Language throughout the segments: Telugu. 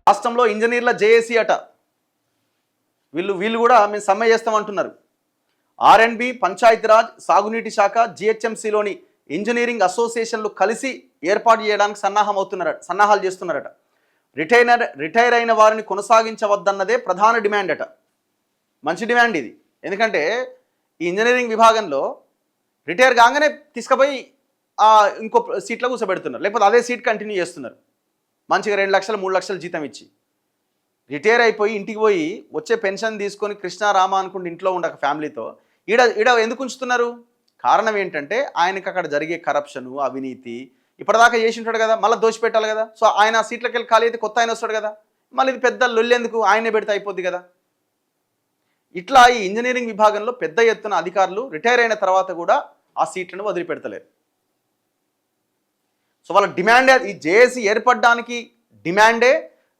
రాష్ట్రంలో ఇంజనీర్ల జేఏసీ అట, వీళ్ళు కూడా మేము సమ్మె చేస్తామంటున్నారు. ఆర్ఎండ్బి, పంచాయతీరాజ్, సాగునీటి శాఖ, జిహెచ్ఎంసీలోని ఇంజనీరింగ్ అసోసియేషన్లు కలిసి ఏర్పాటు చేయడానికి సన్నాహాలు చేస్తున్నారట. రిటైర్ అయిన వారిని కొనసాగించవద్దన్నదే ప్రధాన డిమాండ్ అట. మంచి డిమాండ్ ఇది. ఎందుకంటే ఈ ఇంజనీరింగ్ విభాగంలో రిటైర్ కాగానే తీసుకుపోయి ఇంకో సీట్లో కూర్చోబెడుతున్నారు, లేకపోతే అదే సీట్ కంటిన్యూ చేస్తున్నారు. మంచిగా 2 లక్షలు 3 లక్షలు జీతం ఇచ్చి రిటైర్ అయిపోయి ఇంటికి పోయి వచ్చే పెన్షన్ తీసుకొని కృష్ణారామ అనుకుంటే ఇంట్లో ఉండక ఫ్యామిలీతో ఈడ ఎందుకు ఉంచుతున్నారు? కారణం ఏంటంటే ఆయనకి అక్కడ జరిగే కరప్షను, అవినీతి ఇప్పటిదాకా చేసి ఉంటాడు కదా, మళ్ళీ దోషిపెట్టాలి కదా. సో ఆయన సీట్లకి వెళ్ళి ఖాళీ అయితే కొత్త ఆయన వస్తాడు కదా, మళ్ళీ ఇది పెద్ద లొల్లెందుకు, ఆయనే పెడితే అయిపోద్ది కదా. ఇట్లా ఈ ఇంజనీరింగ్ విభాగంలో పెద్ద ఎత్తున అధికారులు రిటైర్ అయిన తర్వాత కూడా ఆ సీట్లను వదిలిపెడతలేరు. సో వాళ్ళ డిమాండే, ఈ జేఏసీ ఏర్పడడానికి డిమాండే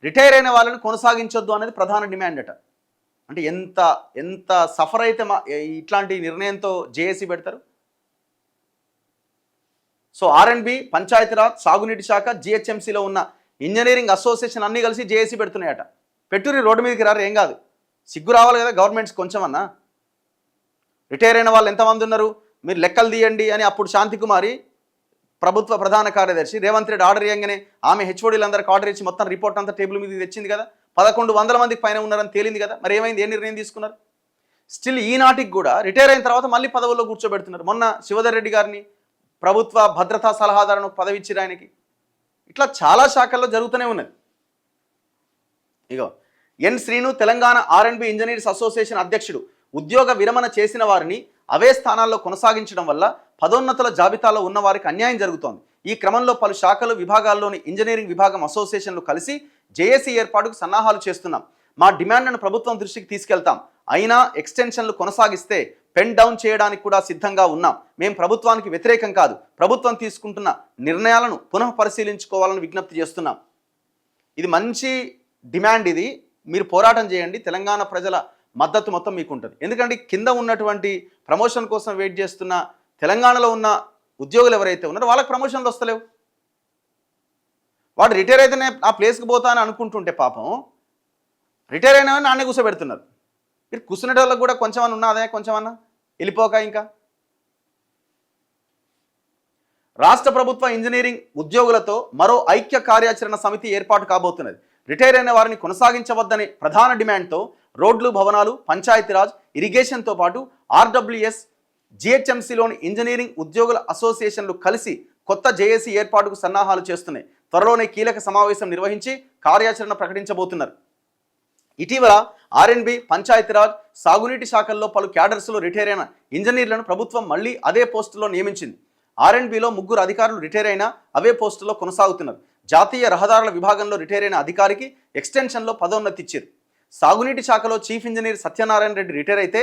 రిటైర్ అయిన వాళ్ళని కొనసాగించొద్దు అనేది ప్రధాన డిమాండ్ అట. అంటే ఎంత సఫర్ అయితే ఇట్లాంటి నిర్ణయంతో జేఏసీ పెడతారు. సో ఆర్ఎండ్బి, పంచాయతీరాజ్, సాగునీటి శాఖ, జిహెచ్ఎంసీలో ఉన్న ఇంజనీరింగ్ అసోసియేషన్ అన్నీ కలిసి జేఏసీ పెడుతున్నాయట. పెట్టురి, రోడ్డు మీదకి రారు, ఏం కాదు, సిగ్గు రావాలి కదా గవర్నమెంట్స్ కొంచెం అన్నా. రిటైర్ అయిన వాళ్ళు ఎంతమంది ఉన్నారు మీరు లెక్కలు తీయండి అని అప్పుడు శాంతికుమారి ప్రభుత్వ ప్రధాన కార్యదర్శి రేవంత్ రెడ్డి ఆర్డర్ ఇవ్వగానే ఆమె హెచ్ఓడీలందరికీ ఆర్డర్ ఇచ్చి మొత్తం రిపోర్ట్ అంతా టేబుల్ మీద తెచ్చింది కదా. 1100 మందికి పైన ఉన్నారని తేలింది కదా. మరి ఏమైంది, ఏ నిర్ణయం తీసుకున్నారు? స్టిల్ ఈనాటికి కూడా రిటైర్ అయిన తర్వాత మళ్ళీ పదవుల్లో కూర్చోబెడుతున్నారు. మొన్న శివధర్ రెడ్డి గారిని ప్రభుత్వ భద్రతా సలహాదారును పదవి ఇచ్చిరు ఆయనకి. ఇట్లా చాలా శాఖల్లో జరుగుతూనే ఉన్నది. ఇగో ఎన్ శ్రీను, తెలంగాణ ఆర్ఎండ్బి ఇంజనీర్స్ అసోసియేషన్ అధ్యక్షుడు, ఉద్యోగ విరమణ చేసిన వారిని అవే స్థానాల్లో కొనసాగించడం వల్ల పదోన్నతుల జాబితాలో ఉన్న వారికి అన్యాయం జరుగుతోంది. ఈ క్రమంలో పలు శాఖలు, విభాగాల్లోని ఇంజనీరింగ్ విభాగం అసోసియేషన్లు కలిసి జేఏసీ ఏర్పాటుకు సన్నాహాలు చేస్తున్నాం. మా డిమాండ్లను ప్రభుత్వం దృష్టికి తీసుకెళ్తాం. అయినా ఎక్స్టెన్షన్లు కొనసాగిస్తే పెన్ డౌన్ చేయడానికి కూడా సిద్ధంగా ఉన్నాం. మేము ప్రభుత్వానికి వ్యతిరేకం కాదు, ప్రభుత్వం తీసుకుంటున్న నిర్ణయాలను పునః పరిశీలించుకోవాలని విజ్ఞప్తి చేస్తున్నాం. ఇది మంచి డిమాండ్. ఇది మీరు పోరాటం చేయండి, తెలంగాణ ప్రజల మద్దతు మొత్తం మీకు ఉంటుంది. ఎందుకంటే కింద ఉన్నటువంటి ప్రమోషన్ కోసం వెయిట్ చేస్తున్న తెలంగాణలో ఉన్న ఉద్యోగులు ఎవరైతే ఉన్నారో వాళ్ళకి ప్రమోషన్లు వస్తలేవు. వాడు రిటైర్ అయితేనే ఆ ప్లేస్కి పోతా అని అనుకుంటుంటే పాపం రిటైర్ అయినా నాన్నే కూర్చోబెడుతున్నారు. మీరు కూర్చునే వాళ్ళకి కూడా కొంచెమన్నా ఉన్నదే, కొంచెమన్నా వెళ్ళిపోక. ఇంకా రాష్ట్ర ప్రభుత్వ ఇంజనీరింగ్ ఉద్యోగులతో మరో ఐక్య కార్యాచరణ సమితి ఏర్పాటు కాబోతున్నది. రిటైర్ అయిన వారిని కొనసాగించవద్దనే ప్రధాన డిమాండ్తో రోడ్లు, భవనాలు, పంచాయతీరాజ్, ఇరిగేషన్తో పాటు ఆర్డబ్ల్యూఎస్, జిహెచ్ఎంసీలోని ఇంజనీరింగ్ ఉద్యోగుల అసోసియేషన్లు కలిసి కొత్త జేఏసీ ఏర్పాటుకు సన్నాహాలు చేస్తున్నాయి. త్వరలోనే కీలక సమావేశం నిర్వహించి కార్యాచరణ ప్రకటించబోతున్నారు. ఇటీవల ఆర్ఎండ్బి, పంచాయతీరాజ్, సాగునీటి శాఖల్లో పలు క్యాడర్స్లో రిటైర్ అయిన ఇంజనీర్లను ప్రభుత్వం మళ్ళీ అదే పోస్టులో నియమించింది. ఆర్ఎండ్బిలో 3 అధికారులు రిటైర్ అయినా అవే పోస్టులో కొనసాగుతున్నారు. జాతీయ రహదారుల విభాగంలో రిటైర్ అయిన అధికారికి ఎక్స్టెన్షన్లో పదోన్నతి ఇచ్చారు. సాగునీటి శాఖలో chief engineer Satyanarayana Reddy retire అయితే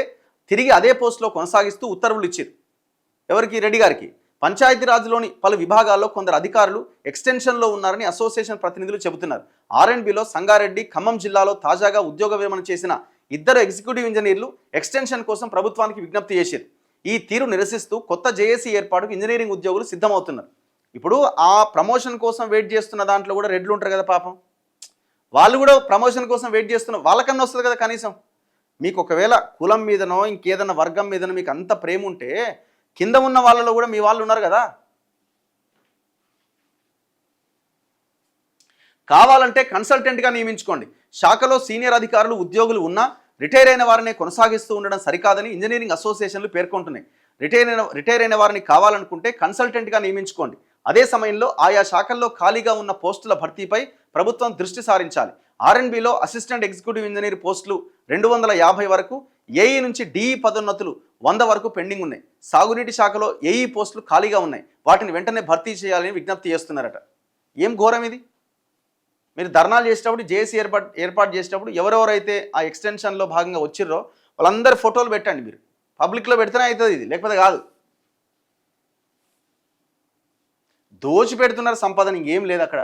తిరిగి అదే పోస్టులో కొనసాగిస్తూ ఉత్తర్వులు ఇచ్చారు. ఎవరికి? రెడ్డి గారికి. పంచాయతీరాజ్లోని పలు విభాగాల్లో కొందరు అధికారులు ఎక్స్టెన్షన్లో ఉన్నారని అసోసియేషన్ ప్రతినిధులు చెబుతున్నారు. ఆర్ఎండ్బిలో సంగారెడ్డి, ఖమ్మం జిల్లాలో తాజాగా ఉద్యోగ విరమణ చేసిన 2 ఎగ్జిక్యూటివ్ ఇంజనీర్లు ఎక్స్టెన్షన్ కోసం ప్రభుత్వానికి విజ్ఞప్తి చేశారు. ఈ తీరు నిరసిస్తూ కొత్త జేఏసీ ఏర్పాటుకు ఇంజనీరింగ్ ఉద్యోగులు సిద్ధమవుతున్నారు. ఇప్పుడు ఆ ప్రమోషన్ కోసం వెయిట్ చేస్తున్న దాంట్లో కూడా రెడ్లు ఉంటారు కదా పాపం, వాళ్ళు కూడా ప్రమోషన్ కోసం వెయిట్ చేస్తున్నారు. వాళ్ళకన్నా వస్తుంది కదా కనీసం. మీకు ఒకవేళ కులం మీదనో ఇంకేదన్నా వర్గం మీదనో మీకు అంత ప్రేమ ఉంటే కింద ఉన్న వాళ్ళలో కూడా మీ వాళ్ళు ఉన్నారు కదా. కావాలంటే కన్సల్టెంట్గా నియమించుకోండి. శాఖలో సీనియర్ అధికారులు, ఉద్యోగులు ఉన్నా రిటైర్ అయిన వారిని కొనసాగిస్తూ ఉండడం సరికాదని ఇంజనీరింగ్ అసోసియేషన్లు పేర్కొంటున్నాయి. రిటైర్ అయిన వారిని కావాలనుకుంటే కన్సల్టెంట్గా నియమించుకోండి. అదే సమయంలో ఆయా శాఖల్లో ఖాళీగా ఉన్న పోస్టుల భర్తీపై ప్రభుత్వం దృష్టి సారించాలి. ఆర్ఎండ్బిలో అసిస్టెంట్ ఎగ్జిక్యూటివ్ ఇంజనీర్ పోస్టులు 250 వరకు, ఏఈ నుంచి డిఈ పదోన్నతులు 100 వరకు పెండింగ్ ఉన్నాయి. సాగునీటి శాఖలో ఏఈ పోస్టులు ఖాళీగా ఉన్నాయి, వాటిని వెంటనే భర్తీ చేయాలని విజ్ఞప్తి చేస్తున్నారట. ఏం ఘోరం ఇది! మీరు ధర్నాలు చేసేటప్పుడు, జేఏసీ ఏర్పాటు చేసేటప్పుడు ఎవరెవరైతే ఆ ఎక్స్టెన్షన్లో భాగంగా వచ్చిర్రో వాళ్ళందరి ఫోటోలు పెట్టండి. మీరు పబ్లిక్లో పెడితేనే అవుతుంది ఇది, లేకపోతే కాదు. దోచి పెడుతున్నారు సంపదని, ఇంకేం లేదు అక్కడ.